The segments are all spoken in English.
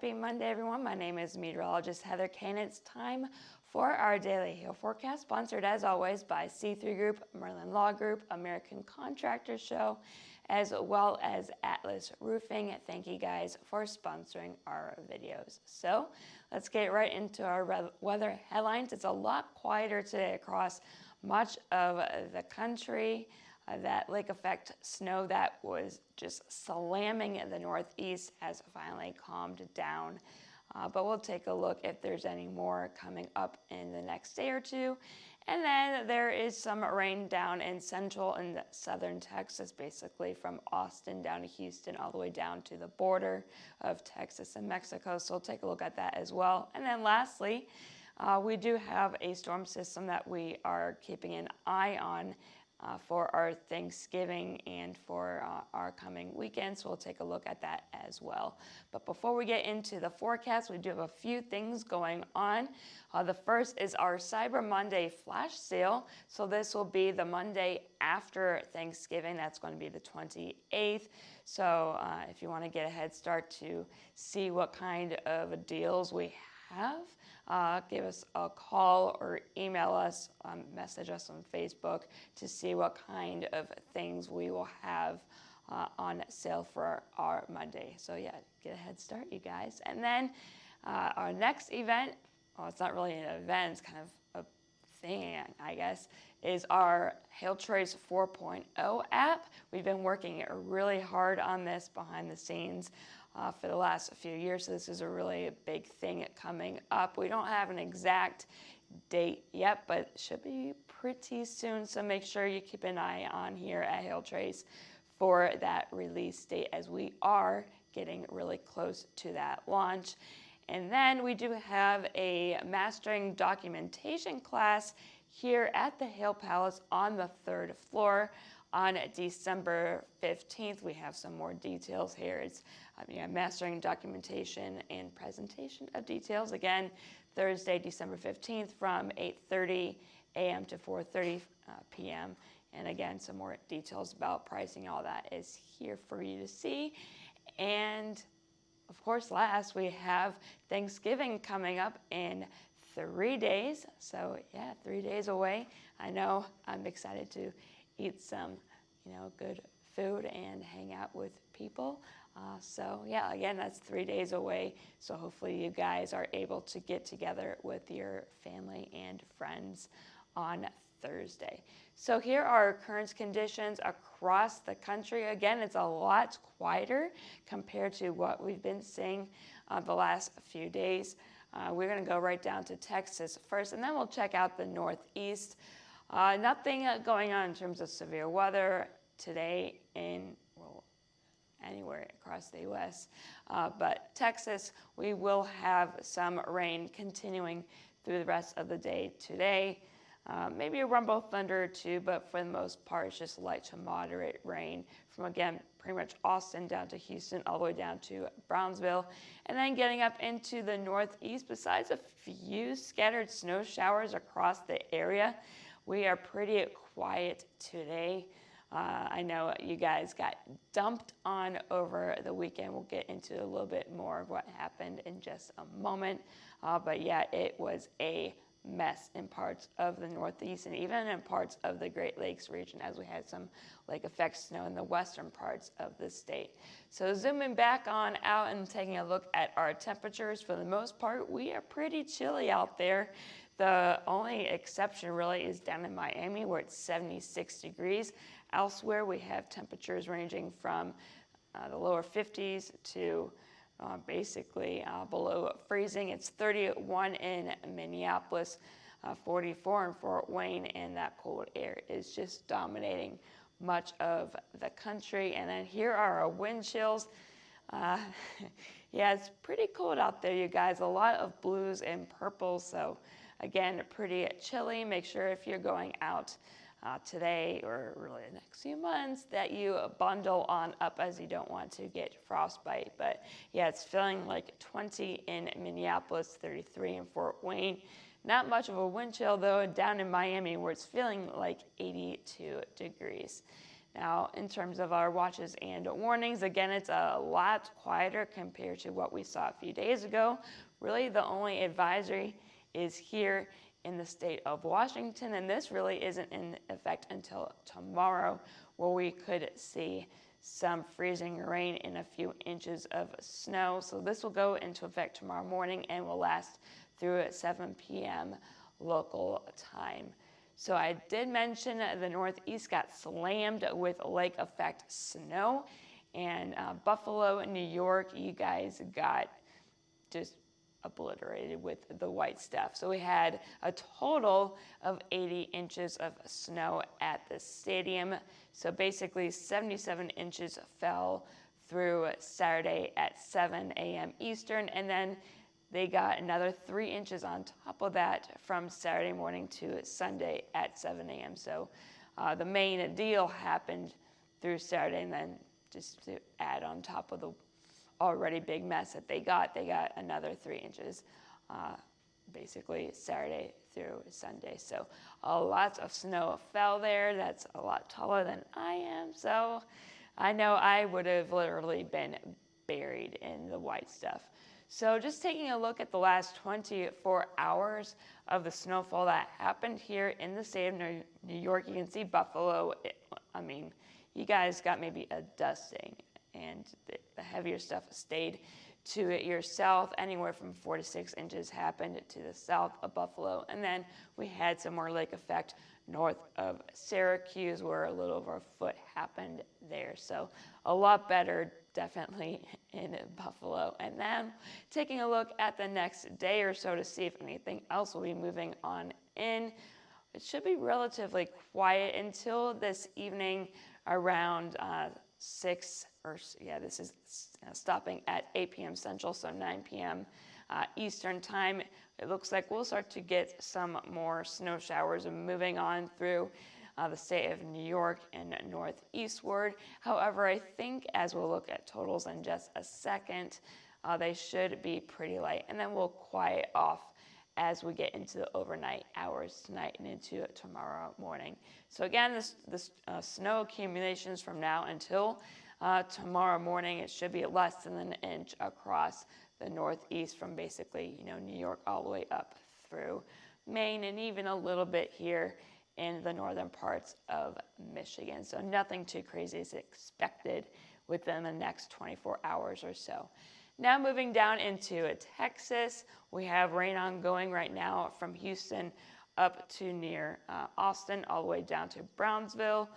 Happy Monday, everyone. My name is meteorologist Heather Kane. It's time for our daily hail forecast, sponsored as always by C3 Group, Merlin Law Group, American Contractor Show, as well as Atlas Roofing. Thank you guys for sponsoring our videos. So let's get right into our weather headlines. It's a lot quieter today across much of the country. That lake effect snow that was just slamming in the northeast has finally calmed down. But we'll take a look if there's any more coming up in the next day or two. And then there is some rain down in central and southern Texas, basically from Austin down to Houston, all the way down to the border of Texas and Mexico. So we'll take a look at that as well. And then lastly, we do have a storm system that we are keeping an eye on for our Thanksgiving and for our coming weekend. So we'll take a look at that as well. But before we get into the forecast, we do have a few things going on. The first is our Cyber Monday flash sale. So this will be the Monday after Thanksgiving. That's going to be the 28th. So if you want to get a head start to see what kind of deals we have, give us a call or email us, message us on Facebook to see what kind of things we will have on sale for our Monday. So yeah, get a head start, you guys. And then our next event, well, it's not really an event, it's kind of a thing, I guess, is our Hailtrace 4.0 app. We've been working really hard on this behind the scenes for the last few years, so this is a really big thing coming up. We don't have an exact date yet, but it should be pretty soon, so make sure you keep an eye on here at Hailtrace for that release date, as we are getting really close to that launch. And then we do have a mastering documentation class here at the Hail Palace on the 3rd floor on December 15th. We have some more details here. It's mastering documentation and presentation of details. Again, Thursday, December 15th from 8:30 a.m. to 4:30 p.m. And again, some more details about pricing, all that is here for you to see. And of course, last, we have Thanksgiving coming up in 3 days. So yeah, 3 days away. I know I'm excited to eat some, good food and hang out with people. So yeah, again, that's 3 days away. So hopefully you guys are able to get together with your family and friends on Thursday. So here are current conditions across the country. Again, it's a lot quieter compared to what we've been seeing the last few days. We're going to go right down to Texas first, and then we'll check out the Northeast. Nothing going on in terms of severe weather today in anywhere across the U.S. But Texas, we will have some rain continuing through the rest of the day today. Maybe a rumble thunder or two, but for the most part, it's just light to moderate rain from, again, pretty much Austin down to Houston, all the way down to Brownsville. And then getting up into the Northeast, besides a few scattered snow showers across the area, we are pretty quiet today. I know you guys got dumped on over the weekend. We'll get into a little bit more of what happened in just a moment. But yeah, it was a mess in parts of the Northeast and even in parts of the Great Lakes region, as we had some lake effect snow in the western parts of the state. So zooming back on out and taking a look at our temperatures, for the most part, we are pretty chilly out there. The only exception really is down in Miami, where it's 76 degrees. Elsewhere, we have temperatures ranging from the lower 50s to basically below freezing. It's 31 in Minneapolis, 44 in Fort Wayne, and that cold air is just dominating much of the country. And then here are our wind chills. Yeah, it's pretty cold out there, you guys. A lot of blues and purples, so again, pretty chilly. Make sure if you're going out today or really the next few months that you bundle on up, as you don't want to get frostbite. But yeah, it's feeling like 20 in Minneapolis, 33 in Fort Wayne. Not much of a wind chill though down in Miami, where it's feeling like 82 degrees. Now, in terms of our watches and warnings, again, it's a lot quieter compared to what we saw a few days ago. Really, the only advisory is here in the state of Washington, and this really isn't in effect until tomorrow, where we could see some freezing rain and a few inches of snow. So this will go into effect tomorrow morning and will last through 7 p.m. local time. So I did mention the Northeast got slammed with lake effect snow, and Buffalo, New York, you guys got just obliterated with the white stuff. So we had a total of 80 inches of snow at the stadium. So basically 77 inches fell through Saturday at 7 a.m. Eastern, and then they got another 3 inches on top of that from Saturday morning to Sunday at 7 a.m. So the main deal happened through Saturday, and then just to add on top of the already big mess that they got another 3 inches basically Saturday through Sunday. So lots of snow fell there. That's a lot taller than I am. So I know I would have literally been buried in the white stuff. So just taking a look at the last 24 hours of the snowfall that happened here in the state of New York, you can see Buffalo. I mean, you guys got maybe a dusting, and the heavier stuff stayed to your south. Anywhere from 4 to 6 inches happened to the south of Buffalo. And then we had some more lake effect north of Syracuse, where a little over a foot happened there. So a lot better, definitely, in Buffalo. And then taking a look at the next day or so to see if anything else will be moving on in. It should be relatively quiet until this evening around 6, this is stopping at 8 p.m. Central, so 9 p.m. Eastern time. It looks like we'll start to get some more snow showers moving on through the state of New York and northeastward. However, I think as we'll look at totals in just a second, they should be pretty light, and then we'll quiet off as we get into the overnight hours tonight and into tomorrow morning. So again, this snow accumulations from now until tomorrow morning, it should be less than an inch across the northeast from basically, New York all the way up through Maine, and even a little bit here in the northern parts of Michigan. So nothing too crazy is expected within the next 24 hours or so. Now moving down into Texas, we have rain ongoing right now from Houston up to near Austin, all the way down to Brownsville.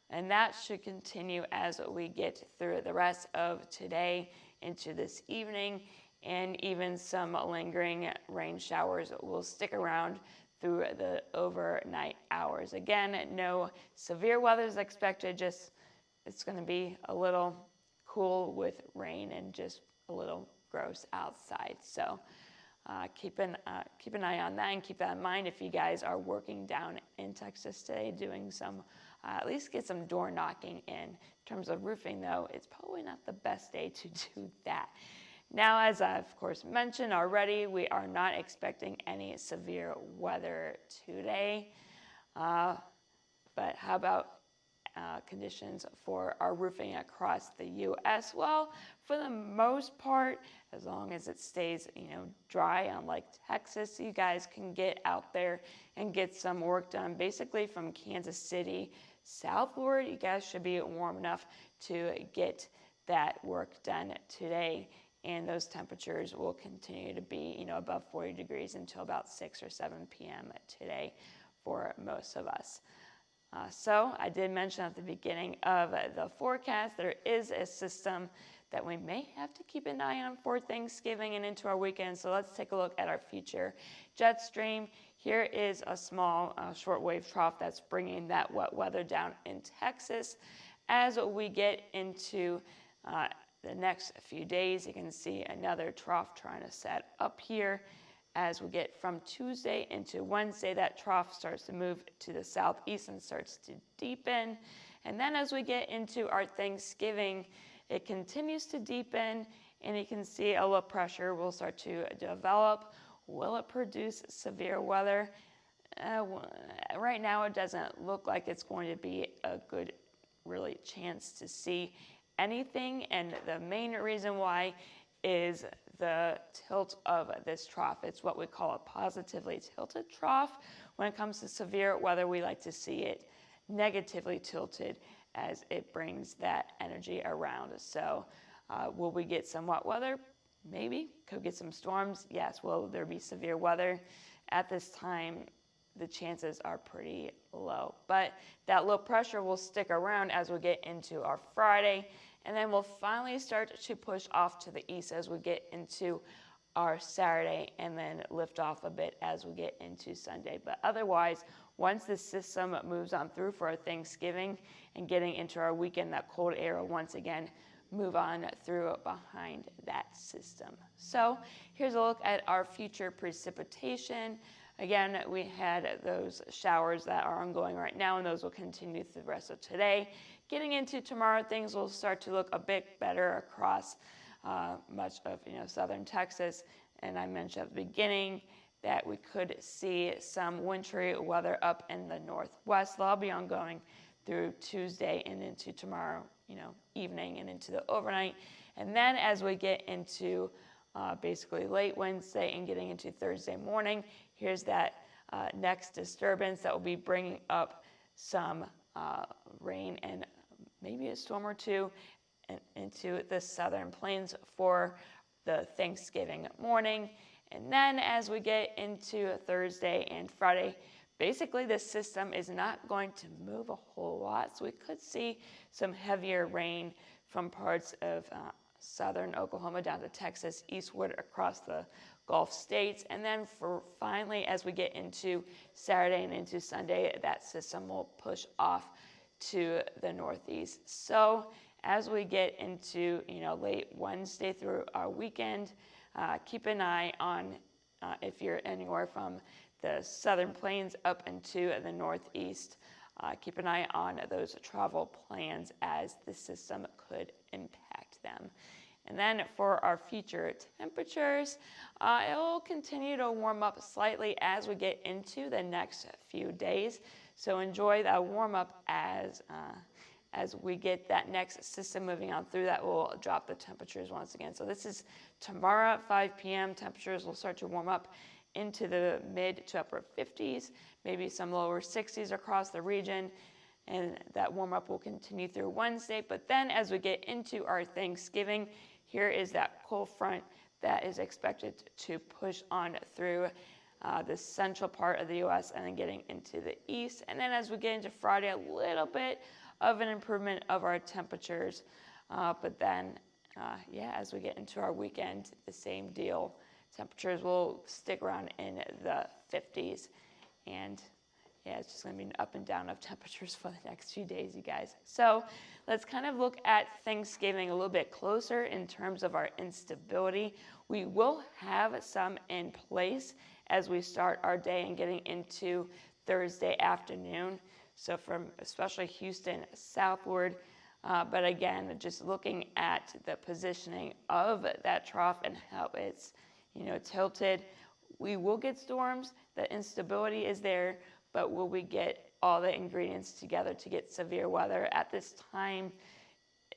And that should continue as we get through the rest of today into this evening. And even some lingering rain showers will stick around through the overnight hours. Again, no severe weather is expected, just it's going to be a little cool with rain and just a little gross outside. So keep an eye on that, and keep that in mind if you guys are working down in Texas today, doing some, at least get some door knocking in. In terms of roofing though, it's probably not the best day to do that. Now, as I've of course mentioned already, we are not expecting any severe weather today. But how about conditions for our roofing across the U.S.? Well, for the most part, as long as it stays, dry, unlike Texas, you guys can get out there and get some work done. Basically, from Kansas City southward, you guys should be warm enough to get that work done today. And those temperatures will continue to be, above 40 degrees until about 6 or 7 p.m. today for most of us. So I did mention at the beginning of the forecast, there is a system that we may have to keep an eye on for Thanksgiving and into our weekend. So let's take a look at our future jet stream. Here is a small shortwave trough that's bringing that wet weather down in Texas. As we get into the next few days, you can see another trough trying to set up here. As we get from Tuesday into Wednesday, that trough starts to move to the southeast and starts to deepen. And then as we get into our Thanksgiving, it continues to deepen, and you can see a low pressure will start to develop. Will it produce severe weather? Right now, it doesn't look like it's going to be a good really chance to see anything. And the main reason why is the tilt of this trough. It's what we call a positively tilted trough. When it comes to severe weather, we like to see it negatively tilted as it brings that energy around. So will we get some wet weather? Maybe. Could get some storms? Yes. Will there be severe weather? At this time, the chances are pretty low. But that low pressure will stick around as we get into our Friday, and then we'll finally start to push off to the east as we get into our Saturday, and then lift off a bit as we get into Sunday. But otherwise, once the system moves on through for our Thanksgiving and getting into our weekend, that cold air will once again move on through behind that system. So here's a look at our future precipitation. Again, we had those showers that are ongoing right now, and those will continue through the rest of today. Getting into tomorrow, things will start to look a bit better across much of southern Texas. And I mentioned at the beginning that we could see some wintry weather up in the northwest. That'll be ongoing through Tuesday and into tomorrow, evening and into the overnight. And then as we get into basically late Wednesday and getting into Thursday morning, here's that next disturbance that will be bringing up some rain and maybe a storm or two into the southern plains for the Thanksgiving morning. And then as we get into Thursday and Friday, basically this system is not going to move a whole lot. So we could see some heavier rain from parts of southern Oklahoma down to Texas, eastward across the Gulf states. And then for finally, as we get into Saturday and into Sunday, that system will push off to the northeast. So as we get into late Wednesday through our weekend, keep an eye on if you're anywhere from the southern plains up into the northeast. Keep an eye on those travel plans as the system could impact them. And then for our future temperatures, it will continue to warm up slightly as we get into the next few days. So enjoy that warm up as we get that next system moving on through. That will drop the temperatures once again. So this is tomorrow at 5 p.m. Temperatures will start to warm up into the mid to upper 50s, maybe some lower 60s across the region. And that warm up will continue through Wednesday. But then as we get into our Thanksgiving, here is that cold front that is expected to push on through the central part of the U.S. and then getting into the east. And then as we get into Friday, a little bit of an improvement of our temperatures. But then, as we get into our weekend, the same deal. Temperatures will stick around in the 50s. And it's just going to be an up and down of temperatures for the next few days, you guys. So let's kind of look at Thanksgiving a little bit closer in terms of our instability. We will have some in place as we start our day and getting into Thursday afternoon. So from especially Houston southward. But again, just looking at the positioning of that trough and how it's, tilted, we will get storms. The instability is there, but will we get all the ingredients together to get severe weather? At this time,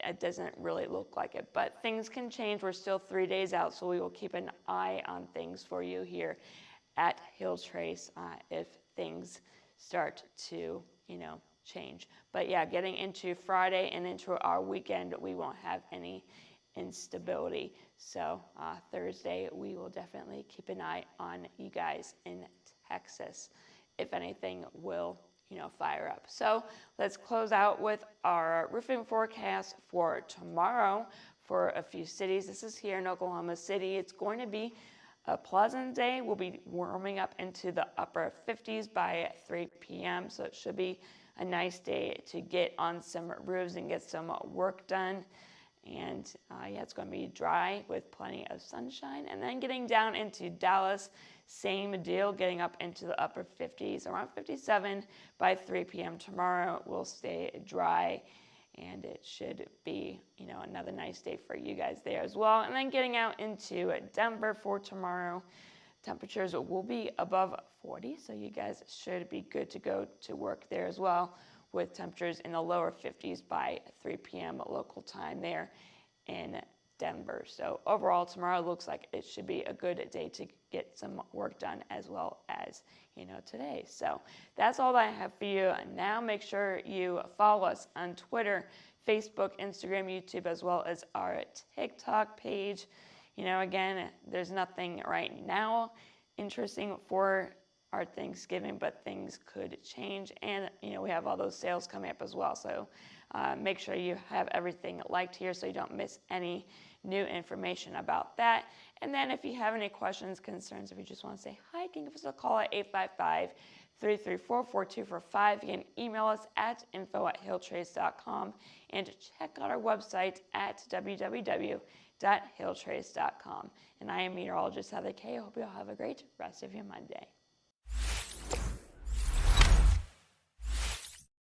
it doesn't really look like it, but things can change. We're still 3 days out, so we will keep an eye on things for you here at Hill Trace if things start to, change. But yeah, getting into Friday and into our weekend, we won't have any instability. So Thursday, we will definitely keep an eye on you guys in Texas if anything will, fire up. So let's close out with our roofing forecast for tomorrow for a few cities. This is here in Oklahoma City. It's going to be a pleasant day. We'll be warming up into the upper 50s by 3 p.m. So it should be a nice day to get on some roofs and get some work done. And it's going to be dry with plenty of sunshine. And then getting down into Dallas, same deal, getting up into the upper 50s, around 57 by 3 p.m. tomorrow. Will stay dry, and it should be, another nice day for you guys there as well. And then getting out into Denver for tomorrow, temperatures will be above 40, so you guys should be good to go to work there as well with temperatures in the lower 50s by 3 p.m. local time there in Denver. So overall, tomorrow looks like it should be a good day to get some work done as well as, today. So that's all that I have for you. Now make sure you follow us on Twitter, Facebook, Instagram, YouTube, as well as our TikTok page. Again, there's nothing right now interesting for our Thanksgiving, but things could change. And, we have all those sales coming up as well. So make sure you have everything liked here so you don't miss any new information about that. And then if you have any questions, concerns, if you just want to say hi, you can give us a call at 855-334-4245. You can email us at info@hilltrace.com and check out our website at www.hilltrace.com. And I am meteorologist Heather Kay. I hope you all have a great rest of your Monday.